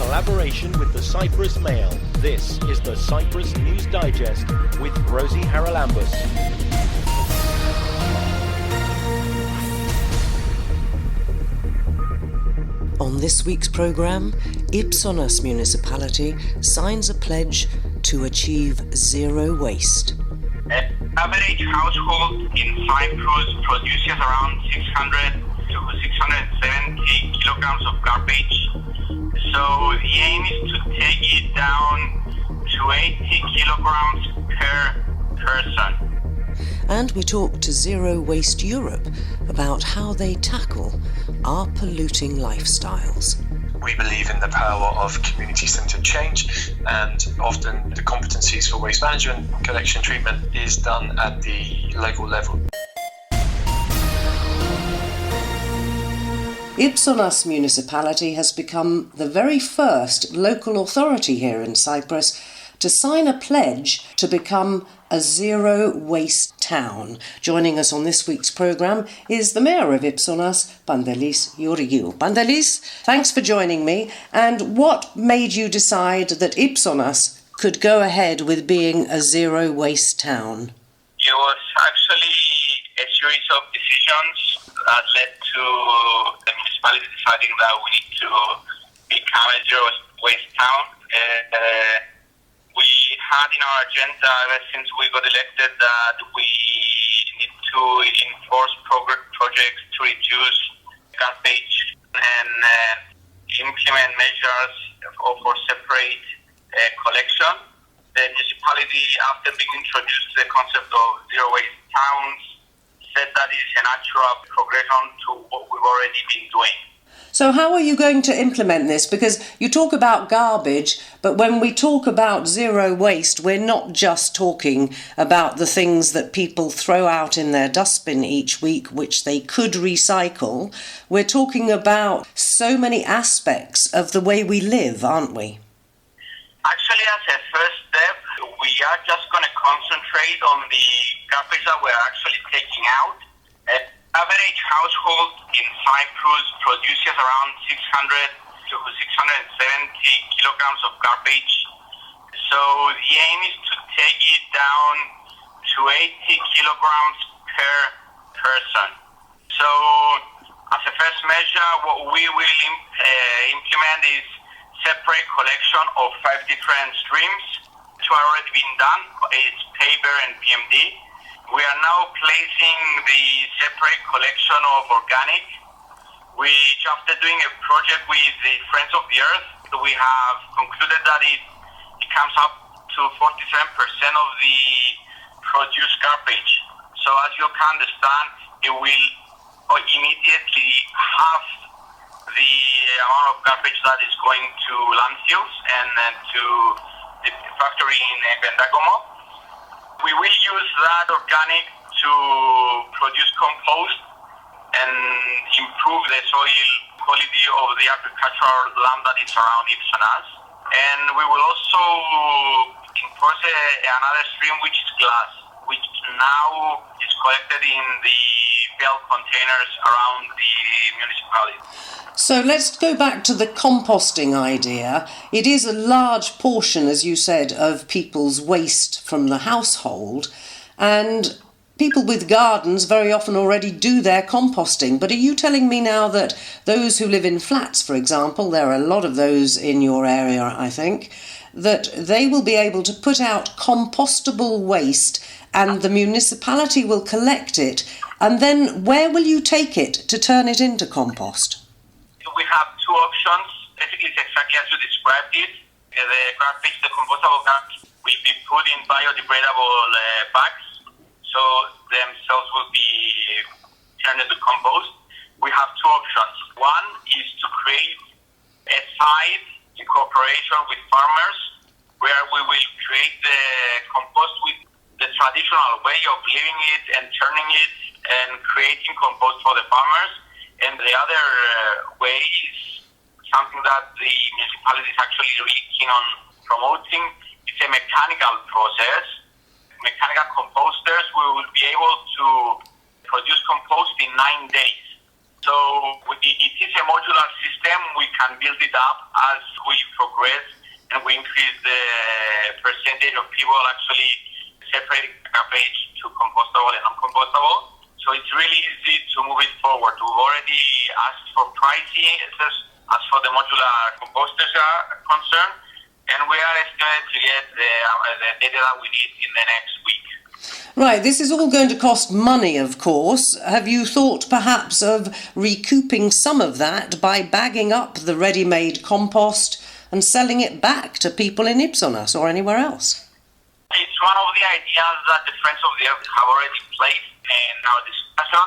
collaboration with the Cyprus Mail. This is the Cyprus News Digest with Rosie Haralambous. On this week's programme, Ipsonas Municipality signs a pledge to achieve zero waste. An average household in Cyprus produces around 600 to 670 kilograms of garbage. So the aim is to take it down to 80 kilograms per person. And we talk to Zero Waste Europe about how they tackle our polluting lifestyles. We believe in the power of community-centred change, and often the competencies for waste management, collection, treatment is done at the local level. Ipsonas Municipality has become the very first local authority here in Cyprus to sign a pledge to become a zero-waste town. Joining us on this week's programme is the Mayor of Ypsonas, Pantelis Georgiou. Pantelis, thanks for joining me. And what made you decide that Ipsonas could go ahead with being a zero-waste town? It was actually a series of decisions that led to the municipality deciding that we need to become a zero-waste town. We had in our agenda ever since we got elected that we need to enforce projects to reduce garbage and implement measures for separate collection. The municipality, after being introduced to the concept of zero waste towns, said that it is a natural progression to what we've already been doing. So how are you going to implement this? Because you talk about garbage, but when we talk about zero waste, we're not just talking about the things that people throw out in their dustbin each week, which they could recycle. We're talking about so many aspects of the way we live, aren't we? Actually, as a first step, we are just going to concentrate on the garbage that we're actually taking out. Average household in Cyprus produces around 600 to 670 kilograms of garbage. So the aim is to take it down to 80 kilograms per person. So as a first measure, what we will implement is separate collection of 5 different streams, which are already been done. It's paper and PMD. We are now placing the separate collection of organic, which after doing a project with the Friends of the Earth, we have concluded that it comes up to 47% of the produced garbage. So as you can understand, it will immediately halve the amount of garbage that is going to landfills and to the factory in Pendagomo. We will use that organic to produce compost and improve the soil quality of the agricultural land that is around Ipsonas. And we will also enforce another stream, which is glass, which now is collected in the belt containers around the municipality. So let's go back to the composting idea. It is a large portion, as you said, of people's waste from the household, and people with gardens very often already do their composting. But are you telling me now that those who live in flats, for example, there are a lot of those in your area, I think, that they will be able to put out compostable waste and the municipality will collect it, and then where will you take it to turn it into compost? We have two options. Basically, it's exactly as you described it. The garbage, the compostable garbage, will be put in biodegradable bags, so themselves will be turned into compost. We have two options. One is to create a site in cooperation with farmers, where we will create the compost with the traditional way of living it and turning it and creating compost for the farmers. And the other way is something that the municipality is actually really keen on promoting. It's a mechanical process. Mechanical composters, we will be able to produce compost in 9 days. So it is a modular system. We can build it up as we progress and we increase the percentage of people actually separating garbage to compostable and non-compostable. So it's really easy to move it forward. We've already asked for pricing as for the modular composters are concerned, and we are estimated to get the data that we need in the next week. Right, this is all going to cost money, of course. Have you thought perhaps of recouping some of that by bagging up the ready-made compost and selling it back to people in Ipsonas or anywhere else? It's one of the ideas that the Friends of the Earth have already placed in our discussion.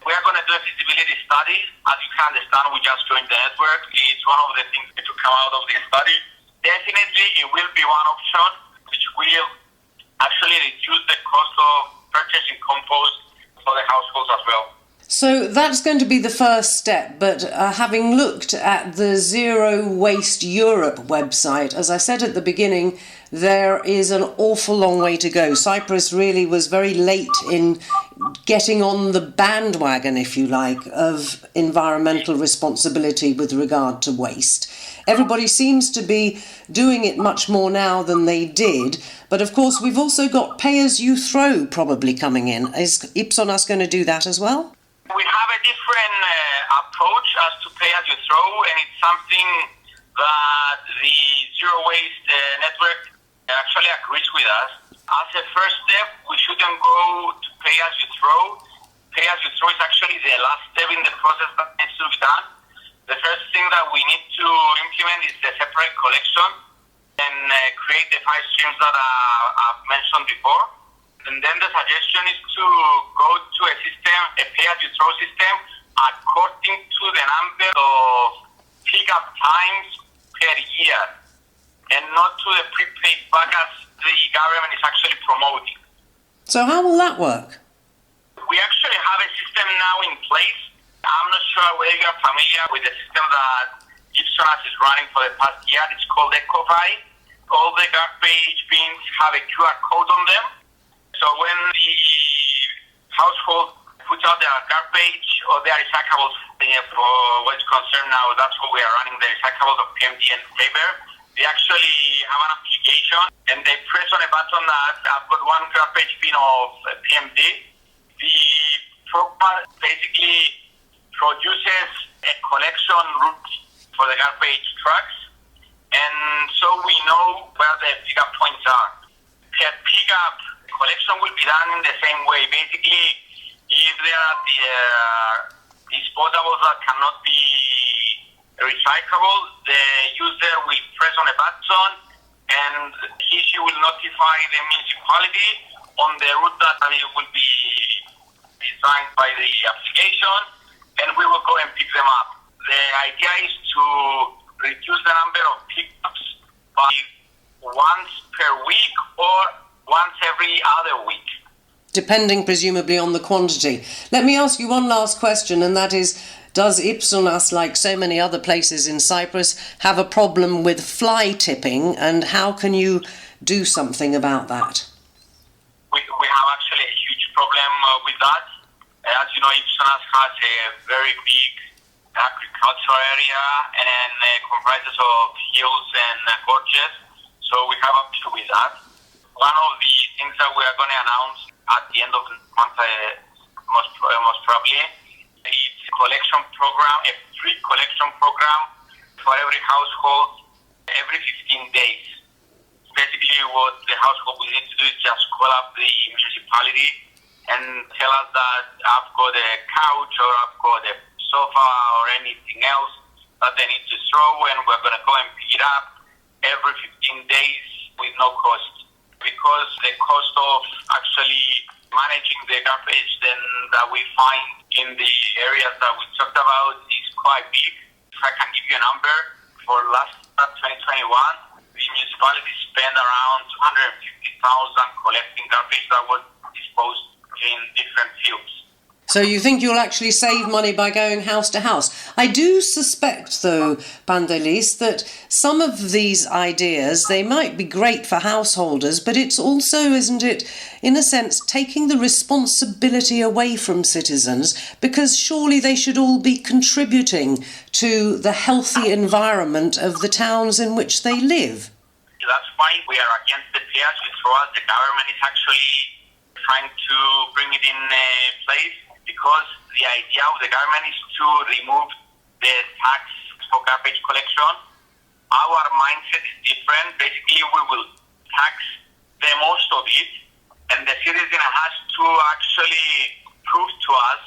We are going to do a feasibility study. As you can understand, we just joined the network. It's one of the things to come out of the study. Definitely, it will be one option which will actually reduce the cost of purchasing compost for the households as well. So that's going to be the first step, but having looked at the Zero Waste Europe website, as I said at the beginning, there is an awful long way to go. Cyprus really was very late in getting on the bandwagon, if you like, of environmental responsibility with regard to waste. Everybody seems to be doing it much more now than they did, but of course we've also got pay-as-you-throw probably coming in. Is Ipsonas going to do that as well? We have a different approach as to pay-as-you-throw, and it's something that the Zero Waste Network actually agrees with us. As a first step, we shouldn't go to pay-as-you-throw. Pay-as-you-throw is actually the last step in the process that needs to be done. The first thing that we need to implement is the separate collection and create the 5 streams that I've mentioned before. And then the suggestion is to go to a system, a pay-as-you-throw system, according to the number of pickup times per year, and not to the prepaid bag as the government is actually promoting. So how will that work? We actually have a system now in place. I'm not sure whether you are familiar with the system that Ipsonas is running for the past year. It's called Ecovai. All the garbage bins have a QR code on them. So when the household puts out their garbage or their recyclables, for what's concerned now, that's what we are running, the recyclables of PMD and paper. They actually have an application and they press on a button that I've got one garbage bin of PMD. The program basically produces a collection route for the garbage trucks, and so we know where the pickup points are. Per pickup, collection will be done in the same way. Basically, if there are the disposables that cannot be recyclable, the user will press on a button and she will notify the municipality on the route that will be designed by the application, and we will go and pick them up. The idea is to reduce the number of pickups by once per week or once every other week. Depending presumably on the quantity. Let me ask you one last question, and that is, does Ipsonas, like so many other places in Cyprus, have a problem with fly tipping, and how can you do something about that? We have actually a huge problem with that. As you know, Ipsonas has a very big agricultural area and comprises of hills and gorges, so we have an issue with that. One of the things that we are going to announce at the end of the month, most probably, is a collection program, a free collection program for every household every 15 days. Basically, what the household will need to do is just call up the municipality and tell us that I've got a couch or I've got a sofa or anything else that they need to throw, and we're going to go and pick it up every 15 days with no cost. Because the cost of actually managing the garbage then that we find in the areas that we talked about is quite big. If I can give you a number, for last 2021, the municipality spent around 250,000 collecting garbage that was disposed in different fields. So you think you'll actually save money by going house to house? I do suspect, though, Pantelis, that some of these ideas, they might be great for householders, but it's also, isn't it, in a sense, taking the responsibility away from citizens, because surely they should all be contributing to the healthy environment of the towns in which they live. That's fine. We are against the payers we throw out. The government is actually trying to bring it in place, because the idea of the government is to remove the tax for garbage collection. Our mindset is different. Basically, we will tax the most of it, and the citizen has to actually prove to us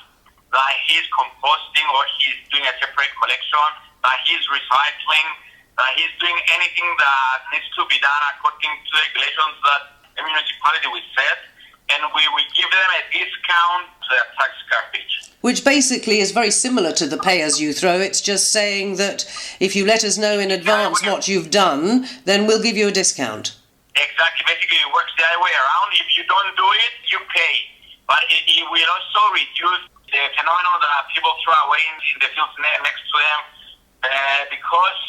that he's composting or he's doing a separate collection, that he's recycling, that he's doing anything that needs to be done according to the regulations that the municipality will set, and we will give them a discount to their tax garbage. Which basically is very similar to the pay as you throw. It's just saying that if you let us know in advance what you've done, then we'll give you a discount. Exactly. Basically, it works the other way around. If you don't do it, you pay. But it will also reduce the phenomenon that people throw away in the fields next to them, because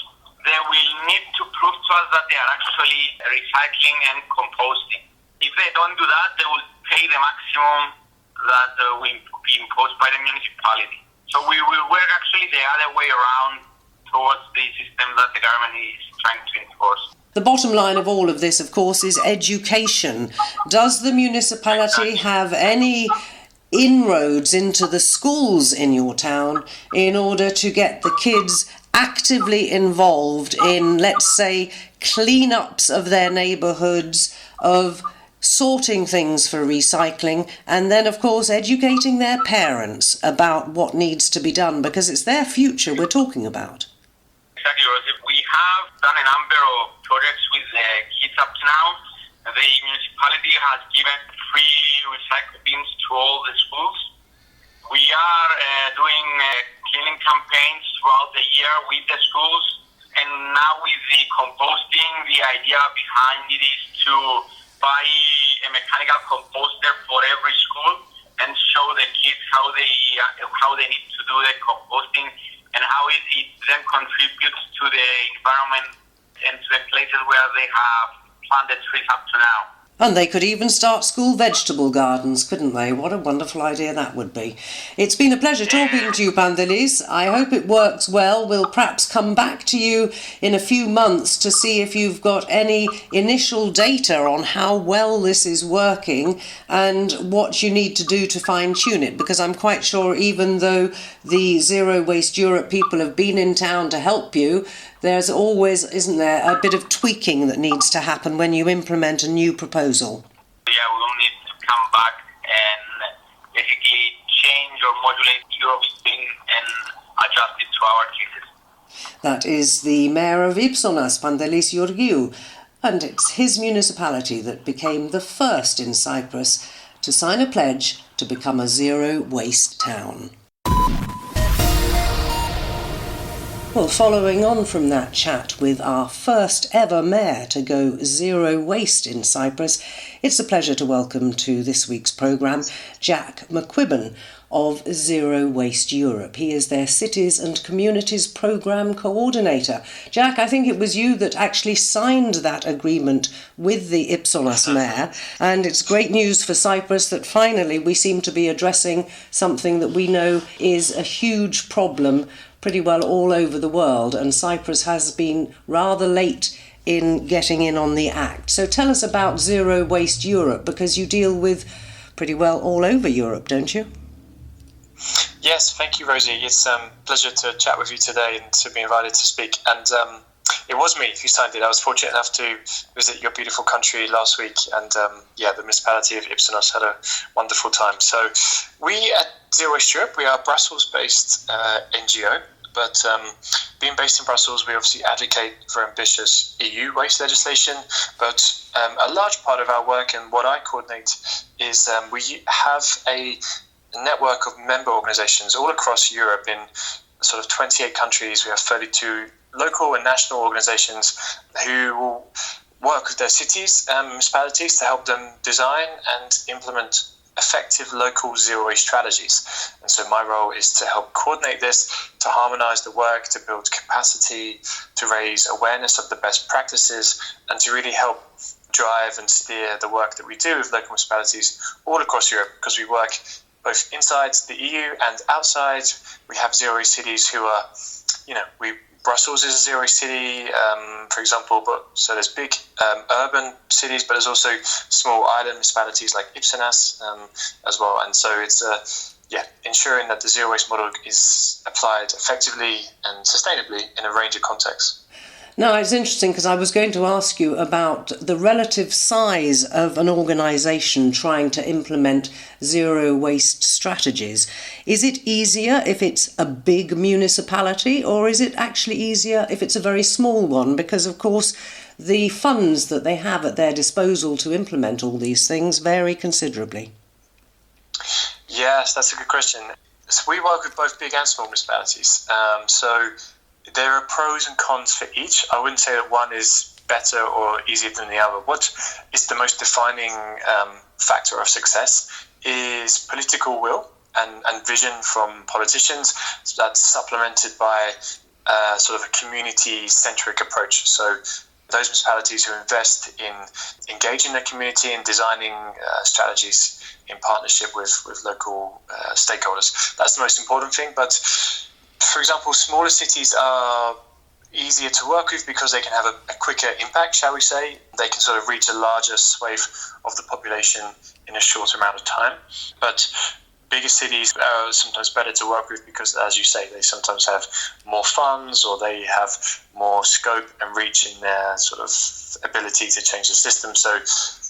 they will need to prove to us that they are actually recycling and composting. If they don't do that, they will pay the maximum that will be imposed by the municipality. So we will work actually the other way around towards the system that the government is trying to enforce. The bottom line of all of this, of course, is education. Does the municipality have any inroads into the schools in your town in order to get the kids actively involved in, let's say, clean-ups of their neighbourhoods, of sorting things for recycling, and then, of course, educating their parents about what needs to be done, because it's their future we're talking about? Exactly, Rosie. We have done a number of projects with the kids up to now. The municipality has given free recycle bins to all the schools. We are doing cleaning campaigns throughout the year with the schools, and now with the composting, the idea behind it is to buy a mechanical composter for every school and show the kids how they need to do the composting and how it then contributes to the environment and to the places where they have planted trees up to now. And they could even start school vegetable gardens, couldn't they? What a wonderful idea that would be. It's been a pleasure talking to you, Pantelis. I hope it works well. We'll perhaps come back to you in a few months to see if you've got any initial data on how well this is working and what you need to do to fine-tune it, because I'm quite sure even though the Zero Waste Europe people have been in town to help you, there's always, isn't there, a bit of tweaking that needs to happen when you implement a new proposal. Yeah, we will need to come back and basically change or modulate Europe's thing and adjust it to our cases. That is the mayor of Ipsonas, Pantelis Georgiou, and it's his municipality that became the first in Cyprus to sign a pledge to become a zero-waste town. Well, following on from that chat with our first ever mayor to go zero waste in Cyprus, it's a pleasure to welcome to this week's programme Jack Mcquibbon of Zero Waste Europe. He is their Cities and Communities Programme Coordinator. Jack, I think it was you that actually signed that agreement with the Ipsonas mayor, and it's great news for Cyprus that finally we seem to be addressing something that we know is a huge problem pretty well all over the world, and Cyprus has been rather late in getting in on the act. So tell us about Zero Waste Europe, because you deal with pretty well all over Europe, don't you? Yes, thank you, Rosie. It's a pleasure to chat with you today and to be invited to speak. And it was me who signed it. I was fortunate enough to visit your beautiful country last week, and the municipality of Ipsonas had a wonderful time. So we at Zero Waste Europe, we are a Brussels-based NGO, but being based in Brussels, we obviously advocate for ambitious EU waste legislation, but a large part of our work and what I coordinate is we have a network of member organisations all across Europe in sort of 28 countries. We have 32 local and national organisations who will work with their cities and municipalities to help them design and implement effective local zero waste strategies. And so my role is to help coordinate this, to harmonise the work, to build capacity, to raise awareness of the best practices, and to really help drive and steer the work that we do with local municipalities all across Europe, because we work both inside the EU and outside. We have zero waste cities who are, Brussels is a zero waste city, for example, but so there's big urban cities, but there's also small island municipalities like Ipsonas as well. And so it's ensuring that the zero waste model is applied effectively and sustainably in a range of contexts. Now, it's interesting because I was going to ask you about the relative size of an organisation trying to implement zero waste strategies. Is it easier if it's a big municipality, or is it actually easier if it's a very small one? Because, of course, the funds that they have at their disposal to implement all these things vary considerably. Yes, that's a good question. So we work with both big and small municipalities. So there are pros and cons for each. I wouldn't say that one is better or easier than the other. What is the most defining factor of success is political will and vision from politicians that's supplemented by sort of a community-centric approach. So those municipalities who invest in engaging their community and designing strategies in partnership with local stakeholders. That's the most important thing. But for example, smaller cities are easier to work with because they can have a quicker impact, shall we say. They can sort of reach a larger swathe of the population in a shorter amount of time. But bigger cities are sometimes better to work with because, as you say, they sometimes have more funds or they have more scope and reach in their sort of ability to change the system. So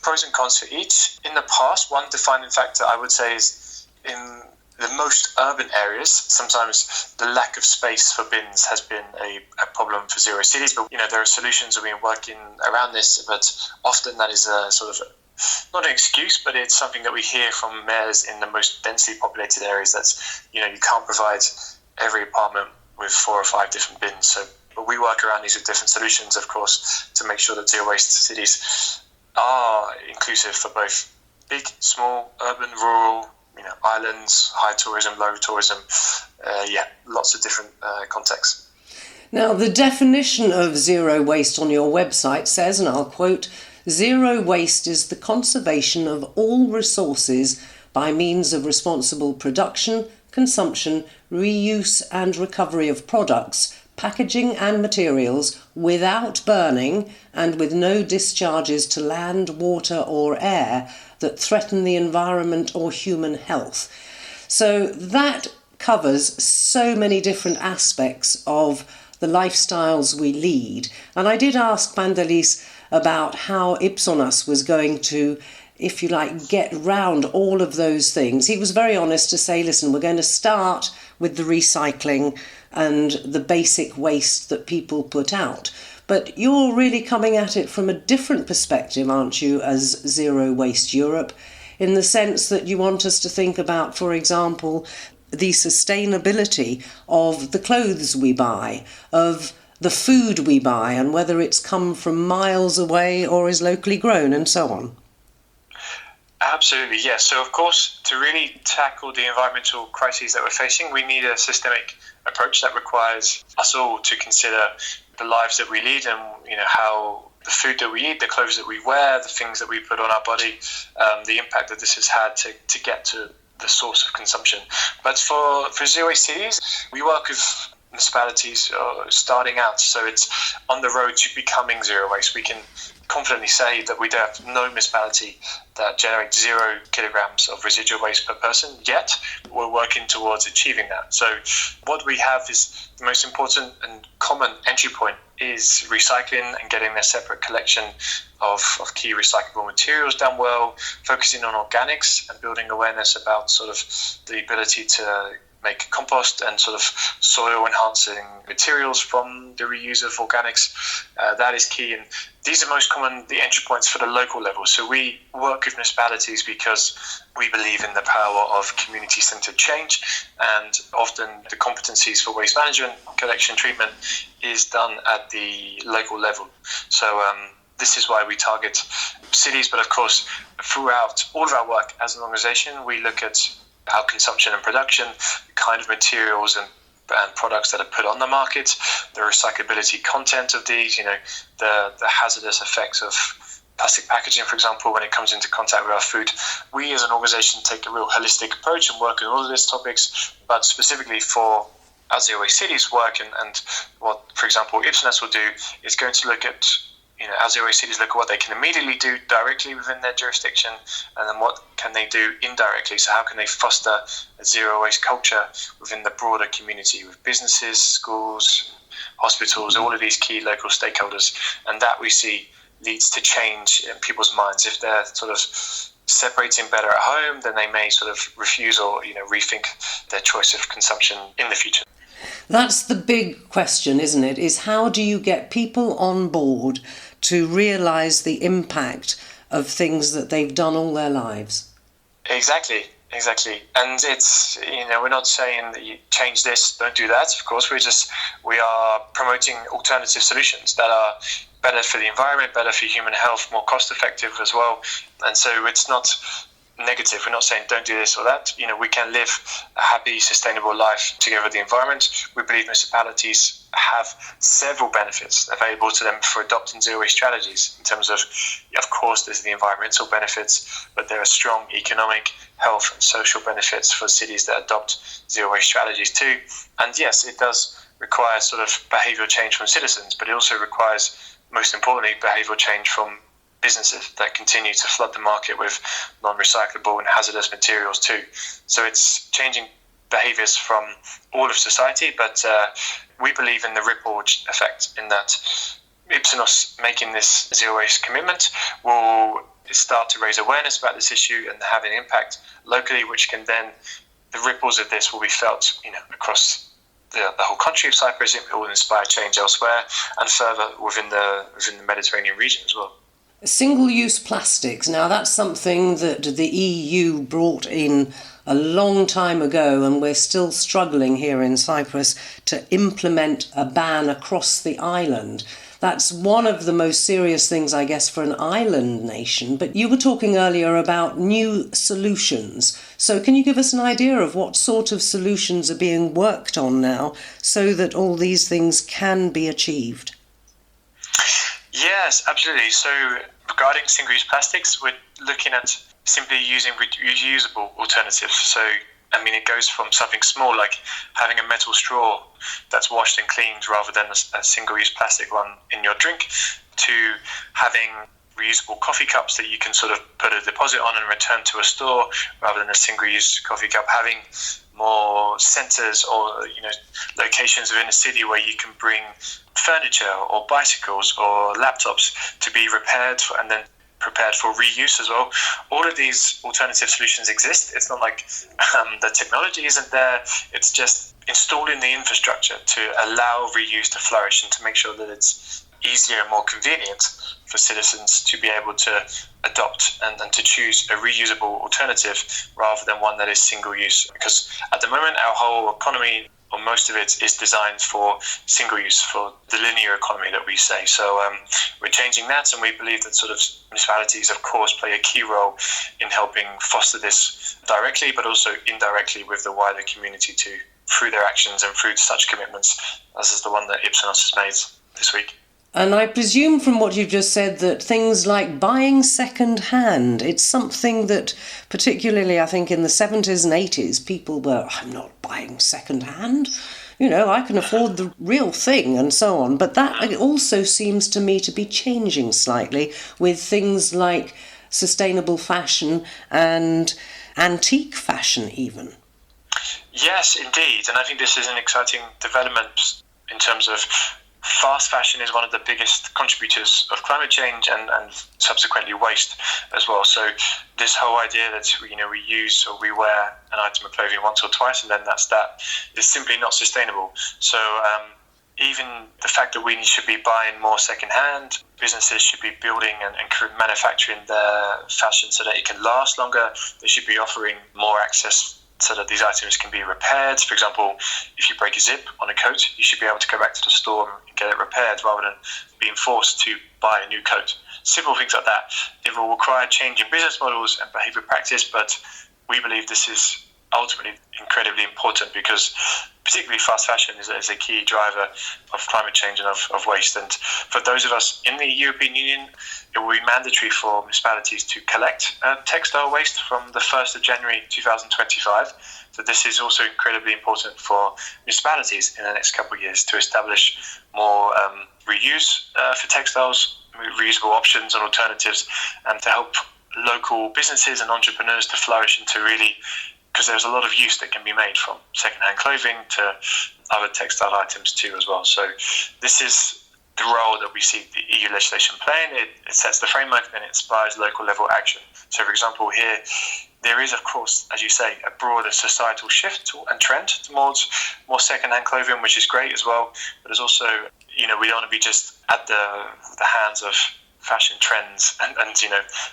pros and cons for each. In the past, one defining factor I would say is in the most urban areas, sometimes the lack of space for bins has been a problem for zero cities. But, there are solutions that we've been working around this, but often that is a sort of not an excuse, but it's something that we hear from mayors in the most densely populated areas. That's, you can't provide every apartment with 4 or 5 different bins. So, but we work around these with different solutions, of course, to make sure that zero waste cities are inclusive for both big, small, urban, rural, islands, high tourism, low tourism, lots of different contexts. Now, the definition of zero waste on your website says, and I'll quote, "Zero waste is the conservation of all resources by means of responsible production, consumption, reuse and recovery of products, packaging and materials without burning and with no discharges to land, water or air that threaten the environment or human health." So that covers so many different aspects of the lifestyles we lead. And I did ask Pandelis about how Ipsonas was going to, if you like, get round all of those things. He was very honest to say, listen, we're going to start with the recycling and the basic waste that people put out. But you're really coming at it from a different perspective, aren't you, as Zero Waste Europe, in the sense that you want us to think about, for example, the sustainability of the clothes we buy, of the food we buy, and whether it's come from miles away or is locally grown, and so on. Absolutely, yes. So, of course, to really tackle the environmental crises that we're facing, we need a systemic approach that requires us all to consider the lives that we lead and, how the food that we eat, the clothes that we wear, the things that we put on our body, the impact that this has had to get to the source of consumption. But for zero waste cities, we work with municipalities starting out, so it's on the road to becoming zero waste. We can confidently say that we have no municipality that generates 0 kilograms of residual waste per person yet. We're working towards achieving that. So what we have is the most important and common entry point is recycling and getting a separate collection of key recyclable materials done well, focusing on organics and building awareness about sort of the ability to make compost and sort of soil enhancing materials from the reuse of organics. That is key, and these are most common the entry points for the local level. So we work with municipalities because we believe in the power of community-centered change, and often the competencies for waste management, collection, treatment is done at the local level. So this is why we target cities, but of course, throughout all of our work as an organisation, we look at our consumption and production, the kind of materials and products that are put on the market, the recyclability content of these, the hazardous effects of plastic packaging, for example, when it comes into contact with our food. We as an organisation take a real holistic approach and work on all of these topics, but specifically for our Zero Waste Cities work and what, for example, Ipsonas will do is going to look at, our Zero Waste Cities look at what they can immediately do directly within their jurisdiction, and then what can they do indirectly. So how can they foster a zero waste culture within the broader community with businesses, schools, hospitals, all of these key local stakeholders. And that we see leads to change in people's minds. If they're sort of separating better at home, then they may sort of refuse or rethink their choice of consumption in the future. That's the big question, isn't it? Is how do you get people on board to realise the impact of things that they've done all their lives? Exactly. And it's, we're not saying that you change this, don't do that. Of course, we are promoting alternative solutions that are better for the environment, better for human health, more cost effective as well. And so it's not negative. We're not saying don't do this or that. We can live a happy, sustainable life together with the environment. We believe municipalities have several benefits available to them for adopting zero waste strategies. In terms of course, there's the environmental benefits, but there are strong economic, health, and social benefits for cities that adopt zero waste strategies too. And yes, it does require sort of behavioural change from citizens, but it also requires, most importantly, behavioural change from businesses that continue to flood the market with non-recyclable and hazardous materials too. So it's changing behaviours from all of society, but we believe in the ripple effect, in that Ipsonas making this zero waste commitment will start to raise awareness about this issue and have an impact locally, which can then, the ripples of this will be felt across the whole country of Cyprus. It will inspire change elsewhere and further within the Mediterranean region as well. Single-use plastics. Now, that's something that the EU brought in a long time ago, and we're still struggling here in Cyprus to implement a ban across the island. That's one of the most serious things, I guess, for an island nation. But you were talking earlier about new solutions. So can you give us an idea of what sort of solutions are being worked on now so that all these things can be achieved? Yes, absolutely. So regarding single-use plastics, we're looking at simply using reusable alternatives. So, it goes from something small like having a metal straw that's washed and cleaned rather than a single-use plastic one in your drink, to having reusable coffee cups that you can sort of put a deposit on and return to a store rather than a single-use coffee cup, having more centres or locations within a city where you can bring furniture or bicycles or laptops to be repaired and then prepared for reuse as well. All of these alternative solutions exist. It's not like the technology isn't there. It's just installing the infrastructure to allow reuse to flourish and to make sure that it's easier and more convenient for citizens to be able to adopt and to choose a reusable alternative rather than one that is single use. Because at the moment, our whole economy, or most of it, is designed for single use, for the linear economy that we say. So we're changing that, and we believe that sort of municipalities, of course, play a key role in helping foster this directly, but also indirectly with the wider community too, through their actions and through such commitments, as is the one that Ipsonas has made this week. And I presume from what you've just said that things like buying second-hand, it's something that particularly I think in the 70s and 80s people were, I'm not buying second-hand, I can afford the real thing and so on. But that also seems to me to be changing slightly with things like sustainable fashion and antique fashion even. Yes, indeed. And I think this is an exciting development in terms of fast fashion is one of the biggest contributors of climate change and subsequently waste as well. So this whole idea that we use or we wear an item of clothing once or twice and then that's that is simply not sustainable. So even the fact that we should be buying more secondhand, businesses should be building and manufacturing their fashion so that it can last longer. They should be offering more access so that these items can be repaired. For example, if you break a zip on a coat, you should be able to go back to the store and get it repaired rather than being forced to buy a new coat. Simple things like that. It will require change in business models and behaviour practice, but we believe this is ultimately incredibly important because particularly fast fashion is a key driver of climate change and of waste. And for those of us in the European Union, it will be mandatory for municipalities to collect textile waste from the 1st of January 2025. So this is also incredibly important for municipalities in the next couple of years to establish more reuse for textiles, reusable options and alternatives, and to help local businesses and entrepreneurs to flourish and to really, because there's a lot of use that can be made from second-hand clothing to other textile items too as well. So this is the role that we see the EU legislation playing. It sets the framework and it inspires local level action. So for example here, there is of course, as you say, a broader societal shift and trend towards more second-hand clothing, which is great as well. But there's also, we don't want to be just at the hands of fashion trends and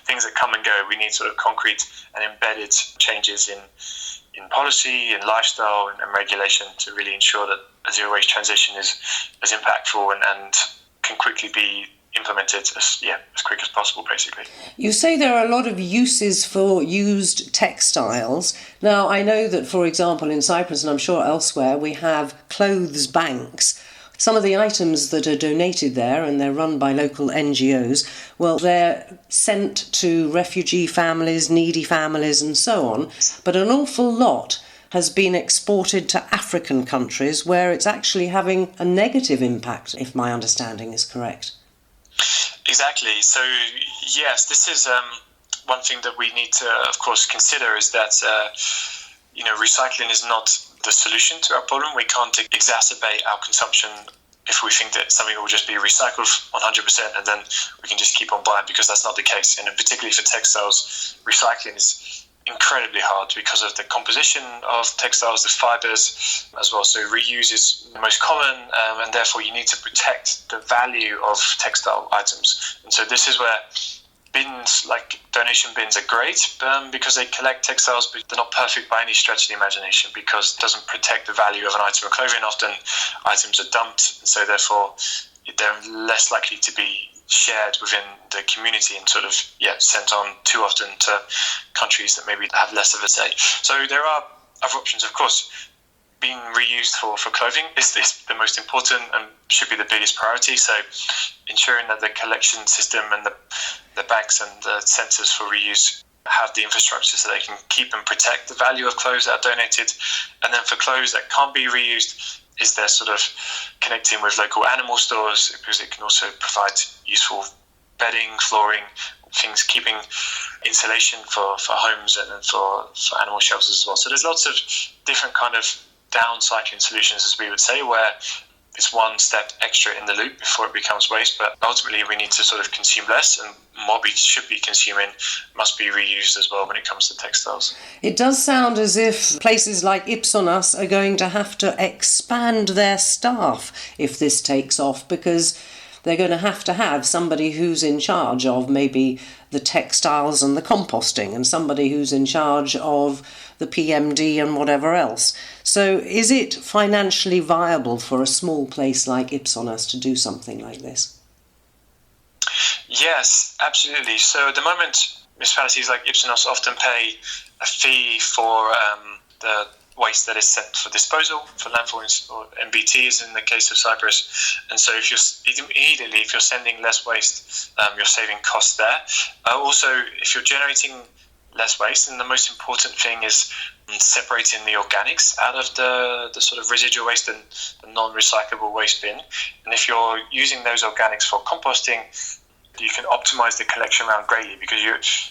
things that come and go. We need sort of concrete and embedded changes in policy, in lifestyle and regulation to really ensure that a zero waste transition is as impactful and can quickly be implemented as quick as possible, basically. You say there are a lot of uses for used textiles. Now, I know that, for example, in Cyprus, and I'm sure elsewhere, we have clothes banks. Some of the items that are donated there, and they're run by local NGOs, well, they're sent to refugee families, needy families, and so on. But an awful lot has been exported to African countries where it's actually having a negative impact, if my understanding is correct. Exactly. So, yes, this is one thing that we need to, of course, consider is that, recycling is not the solution to our problem. We can't exacerbate our consumption if we think that something will just be recycled 100% and then we can just keep on buying, because that's not the case. And particularly for textiles, recycling is incredibly hard because of the composition of textiles, the fibers as well. So reuse is the most common, and therefore you need to protect the value of textile items. And so this is where bins, like donation bins, are great because they collect textiles, but they're not perfect by any stretch of the imagination because it doesn't protect the value of an item of clothing. Often items are dumped, and so therefore they're less likely to be shared within the community and sort of sent on too often to countries that maybe have less of a say. So there are other options, of course. Being reused for clothing is the most important and should be the biggest priority. So ensuring that the collection system and the banks and the centres for reuse have the infrastructure so they can keep and protect the value of clothes that are donated. And then for clothes that can't be reused, is there sort of connecting with local animal stores, because it can also provide useful bedding, flooring, things, keeping insulation for homes and for animal shelters as well. So there's lots of different kind of downcycling solutions, as we would say, where it's one step extra in the loop before it becomes waste. But ultimately we need to sort of consume less, and what we should be consuming must be reused as well when it comes to textiles. It does sound as if places like Ipsonas are going to have to expand their staff if this takes off, because they're going to have somebody who's in charge of maybe the textiles and the composting, and somebody who's in charge of the PMD and whatever else. So is it financially viable for a small place like Ipsonas to do something like this? Yes, absolutely. So at the moment, municipalities like Ipsonas often pay a fee for the waste that is sent for disposal, for landfill or MBTs in the case of Cyprus. And so if you're sending less waste, you're saving costs there. Also, if you're generating less waste, and the most important thing is separating the organics out of the sort of residual waste and the non-recyclable waste bin. And if you're using those organics for composting, you can optimize the collection round greatly, because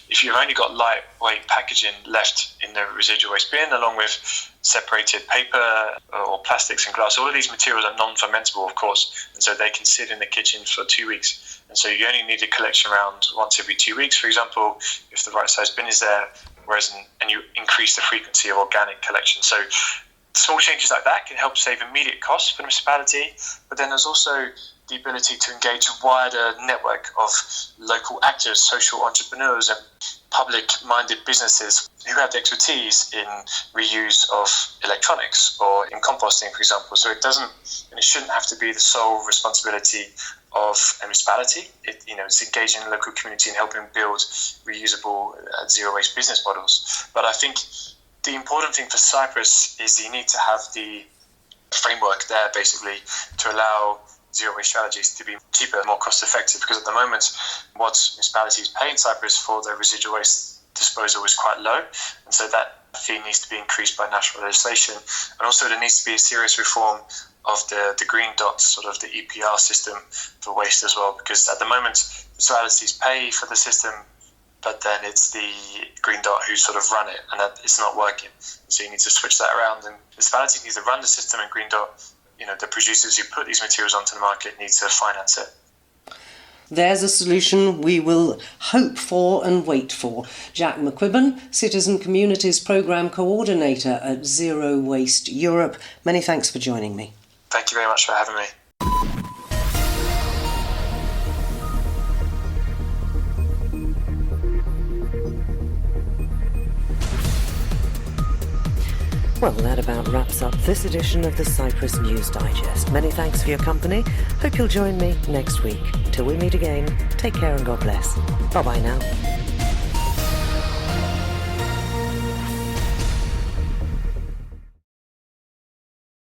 if you've only got lightweight packaging left in the residual waste bin, along with separated paper or plastics and glass, all of these materials are non-fermentable, of course, and so they can sit in the kitchen for 2 weeks. And so you only need a collection round once every 2 weeks, for example, if the right size bin is there, and you increase the frequency of organic collection. So small changes like that can help save immediate costs for the municipality, but then there's also the ability to engage a wider network of local actors, social entrepreneurs, and public-minded businesses who have the expertise in reuse of electronics or in composting, for example. So it shouldn't have to be the sole responsibility of a municipality. It's engaging the local community and helping build reusable zero-waste business models. But I think the important thing for Cyprus is you need to have the framework there, basically, to allow zero-waste strategies to be cheaper and more cost-effective, because at the moment what municipalities pay in Cyprus for their residual waste disposal is quite low, and so that fee needs to be increased by national legislation. And also there needs to be a serious reform of the green dot, sort of the EPR system for waste as well, because at the moment municipalities pay for the system, but then it's the green dot who sort of run it, and that it's not working. So you need to switch that around, and municipalities need to run the system, and green dot, the producers who put these materials onto the market need to finance it. There's a solution we will hope for and wait for. Jack Mcquibbon, Citizen Communities Programme Coordinator at Zero Waste Europe. Many thanks for joining me. Thank you very much for having me. Well, that about wraps up this edition of the Cyprus News Digest. Many thanks for your company. Hope you'll join me next week. Till we meet again, take care and God bless. Bye-bye now.